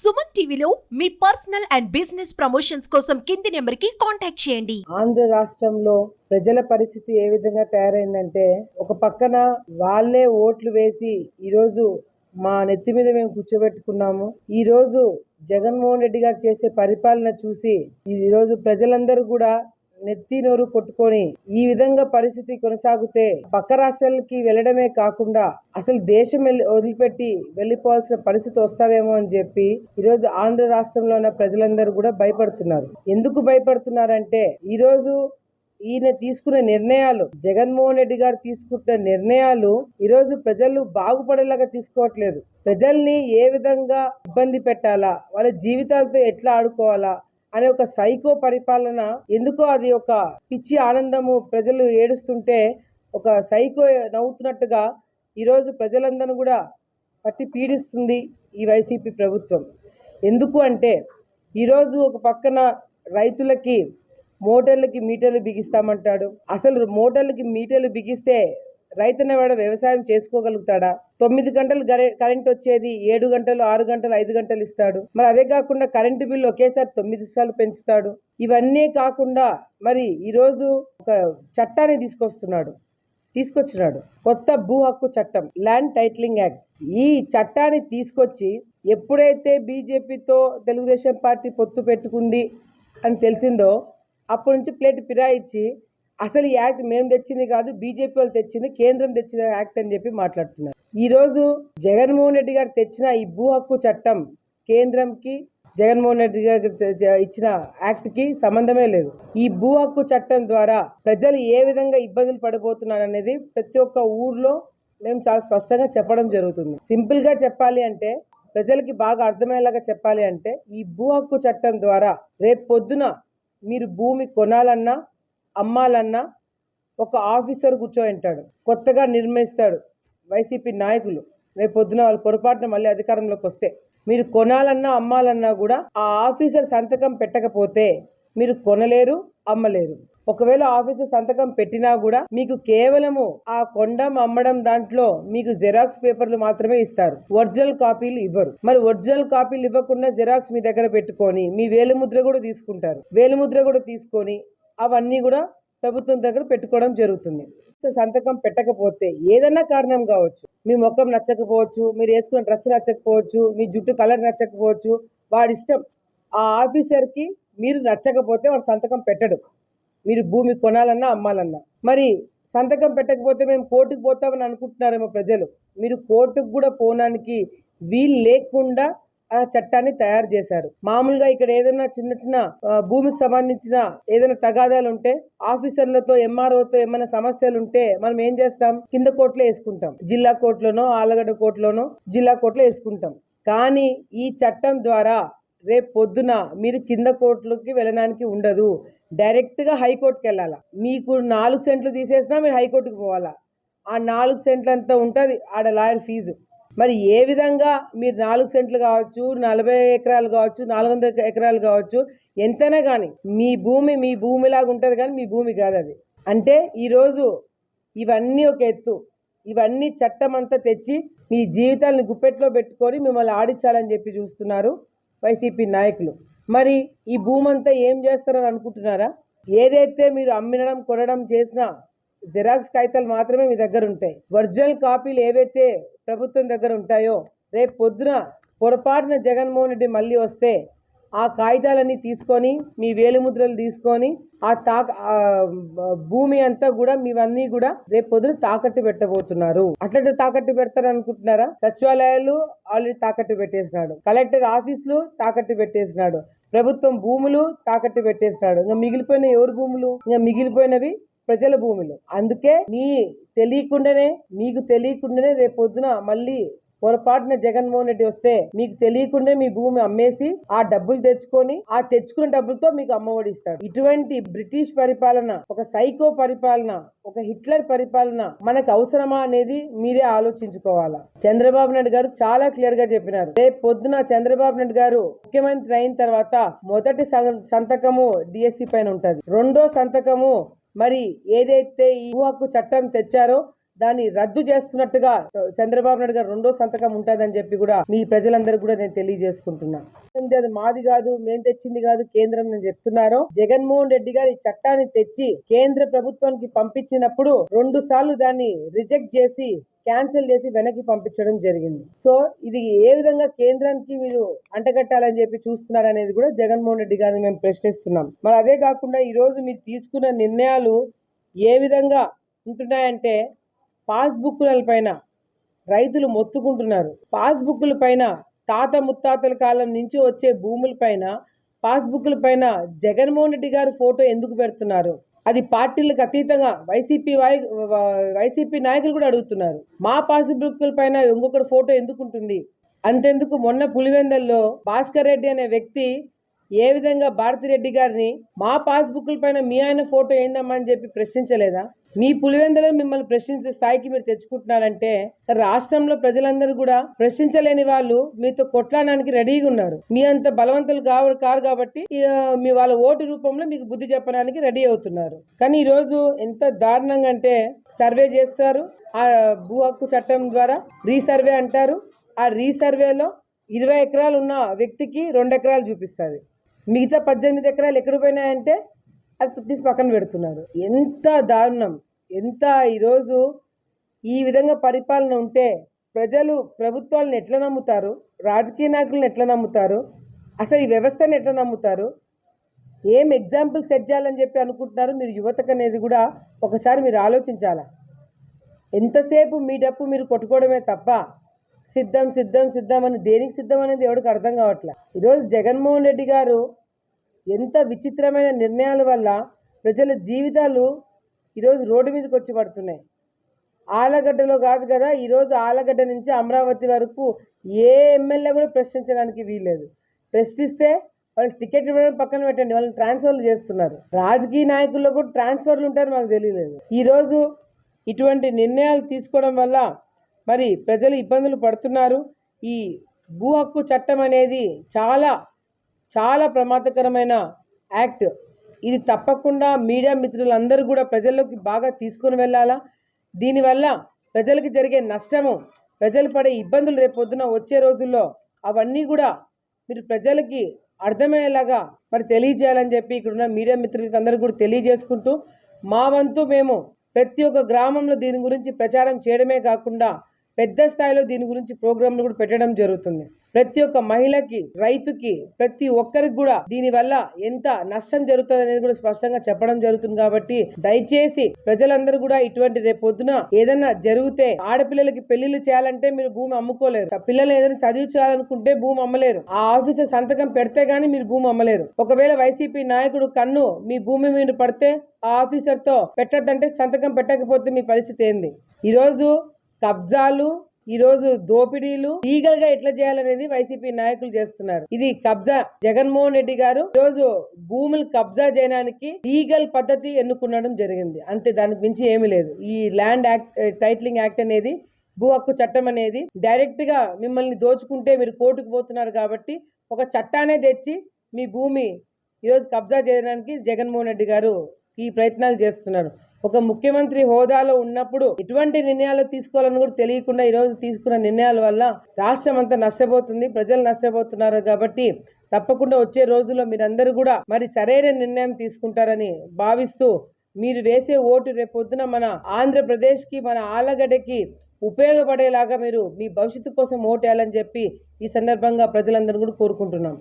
సుమన్ టీవీలో మీ personal and business promotions కోసం కింది నెంబర్కి కాంటాక్ట్ చేయండి. ఆంధ్ర రాష్ట్రంలో ప్రజల పరిస్థితి ఏ విధంగా తయారైందంటే, ఒక పక్కన వాళ్ళే ఓట్లు వేసి ఈరోజు మా నెత్తి మీద మేము కూర్చోబెట్టుకున్నాము. ఈరోజు జగన్మోహన్ రెడ్డి గారు చేసే పరిపాలన చూసి ఈరోజు ప్రజలందరూ కూడా నెత్తి నోరు కొట్టుకొని ఈ విధంగా పరిస్థితి కొనసాగితే పక్క రాష్ట్రాలకి వెళ్ళడమే కాకుండా అసలు దేశం వదిలిపెట్టి వెళ్ళిపోవాల్సిన పరిస్థితి వస్తాదేమో అని చెప్పి ఈరోజు ఆంధ్ర రాష్ట్రంలో ఉన్న ప్రజలందరూ కూడా భయపడుతున్నారు. ఎందుకు భయపడుతున్నారంటే, ఈరోజు ఈయన తీసుకునే నిర్ణయాలు, జగన్మోహన్ రెడ్డి గారు తీసుకుంటున్న నిర్ణయాలు ఈరోజు ప్రజలు బాగుపడేలాగా తీసుకోవట్లేదు. ప్రజల్ని ఏ విధంగా ఇబ్బంది పెట్టాలా, వాళ్ళ జీవితాలతో ఎట్లా ఆడుకోవాలా అనే ఒక సైకో పరిపాలన. ఎందుకో అది ఒక పిచ్చి ఆనందము. ప్రజలు ఏడుస్తుంటే ఒక సైకో నవ్వుతున్నట్టుగా ఈరోజు ప్రజలందరూ కూడా పట్టి పీడిస్తుంది ఈ వైసీపీ ప్రభుత్వం. ఎందుకు అంటే, ఈరోజు ఒక పక్కన రైతులకి మోటార్లకి మీటర్లు బిగిస్తామంటాడు. అసలు మోటార్లకి మీటర్లు బిగిస్తే రైతన్నవాడు వ్యవసాయం చేసుకోగలుగుతాడా? 9 గంటలు కరెంట్ వచ్చేది 7 గంటలు, 6 గంటలు, 5 గంటలు ఇస్తాడు. మరి అదే కాకుండా కరెంటు బిల్లు ఒకేసారి 9 సార్లు పెంచుతాడు. ఇవన్నీ కాకుండా మరి ఈరోజు ఒక చట్టాన్ని తీసుకొచ్చినాడు, కొత్త భూ హక్కు చట్టం, ల్యాండ్ టైటిలింగ్ యాక్ట్. ఈ చట్టాన్ని తీసుకొచ్చి ఎప్పుడైతే బీజేపీతో తెలుగుదేశం పార్టీ పొత్తు పెట్టుకుంది అని తెలిసిందో అప్పటి నుంచి ప్లేట్ ఫిరాయించి అసలు ఈ యాక్ట్ మేము తెచ్చింది కాదు, బీజేపీ వాళ్ళు తెచ్చింది, కేంద్రం తెచ్చిన యాక్ట్ అని చెప్పి మాట్లాడుతున్నారు. ఈరోజు జగన్మోహన్ రెడ్డి గారు తెచ్చిన ఈ భూ హక్కు చట్టం కేంద్రంకి, జగన్మోహన్ రెడ్డి గారు ఇచ్చిన యాక్ట్కి సంబంధమే లేదు. ఈ భూ హక్కు చట్టం ద్వారా ప్రజలు ఏ విధంగా ఇబ్బందులు పడిపోతున్నారు అనేది ప్రతి ఒక్క ఊర్లో మేము చాలా స్పష్టంగా చెప్పడం జరుగుతుంది. సింపుల్గా చెప్పాలి అంటే, ప్రజలకి బాగా అర్థమయ్యేలాగా చెప్పాలి అంటే, ఈ భూ హక్కు చట్టం ద్వారా రేపు పొద్దున మీరు భూమి కొనాలన్నా అమ్మాలన్నా ఒక ఆఫీసర్ కూర్చోంటాడు, కొత్తగా నిర్ణయిస్తాడు వైసీపీ నాయకులు. రేపు పొద్దున వాళ్ళు పొరపాటున మళ్ళీ అధికారంలోకి వస్తే మీరు కొనాలన్నా అమ్మాలన్నా కూడా ఆ ఆఫీసర్ సంతకం పెట్టకపోతే మీరు కొనలేరు, అమ్మలేరు. ఒకవేళ ఆఫీసర్ సంతకం పెట్టినా కూడా మీకు కేవలము ఆ కొండం అమ్మడం దాంట్లో మీకు జెరాక్స్ పేపర్లు మాత్రమే ఇస్తారు, ఒరిజినల్ కాపీలు ఇవ్వరు. మరి ఒరిజినల్ కాపీలు ఇవ్వకుండా జెరాక్స్ మీ దగ్గర పెట్టుకొని మీ వేలిముద్ర కూడా తీసుకుంటారు. వేలిముద్ర కూడా తీసుకొని అవన్నీ కూడా ప్రభుత్వం దగ్గర పెట్టుకోవడం జరుగుతుంది. సంతకం పెట్టకపోతే ఏదన్నా కారణం కావచ్చు, మీ ముఖం నచ్చకపోవచ్చు, మీరు వేసుకున్న డ్రెస్ నచ్చకపోవచ్చు, మీ జుట్టు కలర్ నచ్చకపోవచ్చు, వాడి ఇష్టం. ఆ ఆఫీసర్కి మీరు నచ్చకపోతే వాడు సంతకం పెట్టడు, మీరు భూమి కొనాలన్నా అమ్మాలన్నా. మరి సంతకం పెట్టకపోతే మేము కోర్టుకు పోతామని అనుకుంటున్నారేమో ప్రజలు. మీరు కోర్టుకు కూడా పోవడానికి వీలు లేకుండా ఆ చట్టాన్ని తయారు చేశారు. మామూలుగా ఇక్కడ ఏదైనా చిన్న చిన్న భూమికి సంబంధించిన ఏదైనా తగాదాలు ఉంటే, ఆఫీసర్లతో ఎంఆర్ఓతో ఏమైనా సమస్యలు ఉంటే మనం ఏం చేస్తాం, కింద కోర్టులో వేసుకుంటాం. జిల్లా కోర్టులోనో ఆలగడ్డ కోర్టులోనో జిల్లా కోర్టులో వేసుకుంటాం. కానీ ఈ చట్టం ద్వారా రేపు పొద్దున మీరు కింద కోర్టులకి వెళ్ళడానికి ఉండదు, డైరెక్ట్గా హైకోర్టుకి వెళ్ళాలా. మీకు 4 సెంట్లు తీసేసినా మీరు హైకోర్టుకు పోవాలా. ఆ 4 సెంట్లు అంతా ఉంటుంది ఆడ లాయర్ ఫీజు. మరి ఏ విధంగా మీరు 4 సెంట్లు కావచ్చు, 40 ఎకరాలు కావచ్చు, 400 ఎకరాలు కావచ్చు, ఎంతైనా కానీ మీ భూమిలాగా ఉంటుంది, కానీ మీ భూమి కాదు అది. అంటే ఈరోజు ఇవన్నీ ఒక ఎత్తు, ఇవన్నీ చట్టం అంతా తెచ్చి మీ జీవితాలను గుప్పెట్లో పెట్టుకొని మిమ్మల్ని ఆడించాలని చెప్పి చూస్తున్నారు వైసీపీ నాయకులు. మరి ఈ భూమి అంతా ఏం చేస్తారని అనుకుంటున్నారా? ఏదైతే మీరు అమ్మినడం కొనడం చేసినా జెరాక్స్ కాగితాలు మాత్రమే మీ దగ్గర ఉంటాయి. ఒరిజినల్ కాపీలు ఏవైతే ప్రభుత్వం దగ్గర ఉంటాయో, రేపు పొద్దున పొరపాటున జగన్మోహన్ రెడ్డి మళ్ళీ వస్తే ఆ కాగితాలన్నీ తీసుకొని మీ వేలిముద్రలు తీసుకొని ఆ భూమి అంతా కూడా మీవన్నీ కూడా రేపు పొద్దున తాకట్టు పెట్టబోతున్నారు. అట్లా తాకట్టు పెడతారు అనుకుంటున్నారా? సచివాలయాలు ఆల్రెడీ తాకట్టు పెట్టేసినాడు, కలెక్టర్ ఆఫీసులు తాకట్టు పెట్టేసినాడు, ప్రభుత్వం భూములు తాకట్టు పెట్టేసినాడు. ఇంకా మిగిలిపోయిన ఎవరి భూములు? ఇంకా మిగిలిపోయినవి ప్రజల భూములు. అందుకే మీకు తెలియకుండానే రేపు పొద్దున మళ్ళీ పొరపాటున జగన్మోహన్ రెడ్డి వస్తే మీకు తెలియకుండా మీ భూమి అమ్మేసి ఆ డబ్బులు తెచ్చుకొని ఆ తెచ్చుకున్న డబ్బులతో మీకు అమ్మఒడి ఇస్తాడు. ఇటువంటి బ్రిటిష్ పరిపాలన, ఒక సైకో పరిపాలన, ఒక హిట్లర్ పరిపాలన మనకు అవసరమా అనేది మీరే ఆలోచించుకోవాలా. చంద్రబాబు నాయుడు గారు చాలా క్లియర్ గా చెప్పినారు, రేపు పొద్దున చంద్రబాబు నాయుడు గారు ముఖ్యమంత్రి అయిన తర్వాత మొదటి సంతకము డిఎస్సి పైన ఉంటది, రెండో సంతకము మరి ఏదైతే ఈ భూ హక్కు చట్టం తెచ్చారో దాన్ని రద్దు చేస్తున్నట్టుగా చంద్రబాబు నాయుడు గారు రెండో సంతకం ఉంటుందని చెప్పి కూడా మీ ప్రజలందరూ కూడా నేను తెలియజేసుకుంటున్నా. అది మాది కాదు, మేము తెచ్చింది కాదు, కేంద్రం నేను చెప్తున్నారో, జగన్మోహన్ రెడ్డి గారు ఈ చట్టాన్ని తెచ్చి కేంద్ర ప్రభుత్వానికి పంపించినప్పుడు 2 సార్లు దాన్ని రిజెక్ట్ చేసి క్యాన్సిల్ చేసి వెనక్కి పంపించడం జరిగింది. సో ఇది ఏ విధంగా కేంద్రానికి మీరు అంటగట్టాలని చెప్పి చూస్తున్నారు అనేది కూడా జగన్మోహన్ రెడ్డి గారిని మేము ప్రశ్నిస్తున్నాం. మరి అదే కాకుండా ఈ రోజు మీరు తీసుకున్న నిర్ణయాలు ఏ విధంగా ఉంటున్నాయంటే, పాస్బుక్ల పైన రైతులు మొత్తుకుంటున్నారు. పాస్బుక్ల పైన తాత ముత్తాతల కాలం నుంచి వచ్చే భూముల పైన పాస్బుక్ల పైన జగన్మోహన్ రెడ్డి గారు ఫోటో ఎందుకు పెడుతున్నారు? అది పార్టీలకు అతీతంగా వైసీపీ నాయకులు కూడా అడుగుతున్నారు. మా పాస్బుక్ల పైన ఇంకొకటి ఫోటో ఎందుకు ఉంటుంది? అంతెందుకు మొన్న పులివెందల్లో భాస్కర్ రెడ్డి అనే వ్యక్తి ఏ విధంగా భారతిరెడ్డి గారిని మా పాస్బుక్ల పైన మీ ఆయన ఫోటో ఏందమ్మా అని చెప్పి ప్రశ్నించలేదా? మీ పులివెందులో మిమ్మల్ని ప్రశ్నించే స్థాయికి మీరు తెచ్చుకుంటున్నారంటే రాష్ట్రంలో ప్రజలందరూ కూడా ప్రశ్నించలేని వాళ్ళు మీతో కొట్లాడడానికి రెడీగా ఉన్నారు. మీ అంత బలవంతులు కారు కాబట్టి మీ వాళ్ళ ఓటు రూపంలో మీకు బుద్ధి చెప్పడానికి రెడీ అవుతున్నారు. కానీ ఈరోజు ఎంత దారుణంగా అంటే, సర్వే చేస్తారు, ఆ భూ హక్కు చట్టం ద్వారా రీసర్వే అంటారు. ఆ రీసర్వేలో 20 ఎకరాలు ఉన్న వ్యక్తికి 2 ఎకరాలు చూపిస్తుంది. మిగతా 18 ఎకరాలు ఎక్కడ పోయినాయంటే అది తీసి పక్కన పెడుతున్నారు. ఎంత దారుణం! ఎంత ఈరోజు ఈ విధంగా పరిపాలన ఉంటే ప్రజలు ప్రభుత్వాలను ఎట్లా నమ్ముతారు? రాజకీయ నాయకులను ఎట్లా నమ్ముతారు? అసలు ఈ వ్యవస్థను ఎట్లా నమ్ముతారు? ఏం ఎగ్జాంపుల్ సెట్ చేయాలని చెప్పి అనుకుంటున్నారు మీరు యువతకు అనేది కూడా ఒకసారి మీరు ఆలోచించాలా. ఎంతసేపు మీ డప్పు మీరు కొట్టుకోవడమే తప్ప సిద్ధం సిద్ధం సిద్ధం అని దేనికి సిద్ధం అనేది ఎవరికి అర్థం కావట్లే. ఈరోజు జగన్మోహన్ రెడ్డి గారు ఎంత విచిత్రమైన నిర్ణయాల వల్ల ప్రజల జీవితాలు ఈరోజు రోడ్డు మీదకి వచ్చి పడుతున్నాయి. ఆలగడ్డలో కాదు కదా, ఈరోజు ఆలగడ్డ నుంచి అమరావతి వరకు ఏ ఎమ్మెల్యే కూడా ప్రశ్నించడానికి వీల్లేదు. ప్రశ్నిస్తే వాళ్ళు టికెట్ ఇవ్వడం పక్కన పెట్టండి, వాళ్ళని ట్రాన్స్ఫర్లు చేస్తున్నారు. రాజకీయ నాయకుల్లో కూడా ట్రాన్స్ఫర్లు ఉంటారు మాకు తెలియలేదు. ఈరోజు ఇటువంటి నిర్ణయాలు తీసుకోవడం వల్ల మరి ప్రజలు ఇబ్బందులు పడుతున్నారు. ఈ భూ హక్కు చట్టం అనేది చాలా చాలా ప్రమాదకరమైన యాక్ట్. ఇది తప్పకుండా మీడియా మిత్రులందరూ కూడా ప్రజల్లోకి బాగా తీసుకొని వెళ్ళాలా. దీనివల్ల ప్రజలకు జరిగే నష్టము, ప్రజలు పడే ఇబ్బందులు రేపొద్దున వచ్చే రోజుల్లో అవన్నీ కూడా మీరు ప్రజలకి అర్థమయ్యేలాగా మరి తెలియజేయాలని చెప్పి ఇక్కడున్న మీడియా మిత్రులకి అందరూ కూడా తెలియజేసుకుంటూ, మా వంతు మేము ప్రతి ఒక్క గ్రామంలో దీని గురించి ప్రచారం చేయడమే కాకుండా పెద్ద స్థాయిలో దీని గురించి ప్రోగ్రాంలు కూడా పెట్టడం జరుగుతుంది. ప్రతి ఒక్క మహిళకి, రైతుకి, ప్రతి ఒక్కరికి కూడా దీనివల్ల ఎంత నష్టం జరుగుతుంది అనేది కూడా స్పష్టంగా చెప్పడం జరుగుతుంది. కాబట్టి దయచేసి ప్రజలందరూ కూడా ఇటువంటి రేపు పొద్దున ఏదైనా జరిగితే, ఆడపిల్లలకి పెళ్లిళ్ళు చేయాలంటే మీరు భూమి అమ్ముకోలేరు. పిల్లలు ఏదైనా చదివి చేయాలనుకుంటే భూమి అమ్మలేరు. ఆ ఆఫీసర్ సంతకం పెడితే గానీ మీరు భూమి అమ్మలేరు. ఒకవేళ వైసీపీ నాయకుడు కన్ను మీ భూమి మీద పడితే ఆ ఆఫీసర్ తో పెట్టద్దంటే సంతకం పెట్టకపోతే మీ పరిస్థితి ఏంది? ఈరోజు కబ్జాలు, ఈరోజు దోపిడీలు లీగల్ గా ఎట్లా చేయాలనేది వైసీపీ నాయకులు చేస్తున్నారు. ఇది కబ్జా. జగన్మోహన్ రెడ్డి గారు ఈరోజు భూములు కబ్జా చేయడానికి లీగల్ పద్ధతి ఎన్నుకునడం జరిగింది. అంతే, దానికి మించి ఏమీ లేదు. ఈ ల్యాండ్ యాక్ట్, టైటిలింగ్ యాక్ట్ అనేది, భూ హక్కు చట్టం అనేది డైరెక్ట్ గా మిమ్మల్ని దోచుకుంటే మీరు కోర్టుకు పోతున్నారు. కాబట్టి ఒక చట్టాన్ని తెచ్చి మీ భూమి ఈరోజు కబ్జా చేయడానికి జగన్మోహన్ రెడ్డి గారు ఈ ప్రయత్నాలు చేస్తున్నారు. ఒక ముఖ్యమంత్రి హోదాలో ఉన్నప్పుడు ఎటువంటి నిర్ణయాలు తీసుకోవాలని కూడా తెలియకుండా ఈరోజు తీసుకున్న నిర్ణయాల వల్ల రాష్ట్రం అంతా నష్టపోతుంది, ప్రజలు నష్టపోతున్నారు. కాబట్టి తప్పకుండా వచ్చే రోజుల్లో మీరందరూ కూడా మరి సరైన నిర్ణయం తీసుకుంటారని భావిస్తూ, మీరు వేసే ఓటు రేపొద్దున మన ఆంధ్రప్రదేశ్కి, మన ఆలగడ్డకి ఉపయోగపడేలాగా మీరు మీ భవిష్యత్తు కోసం ఓటు వేయాలని చెప్పి ఈ సందర్భంగా ప్రజలందరూ కూడా కోరుకుంటున్నాం.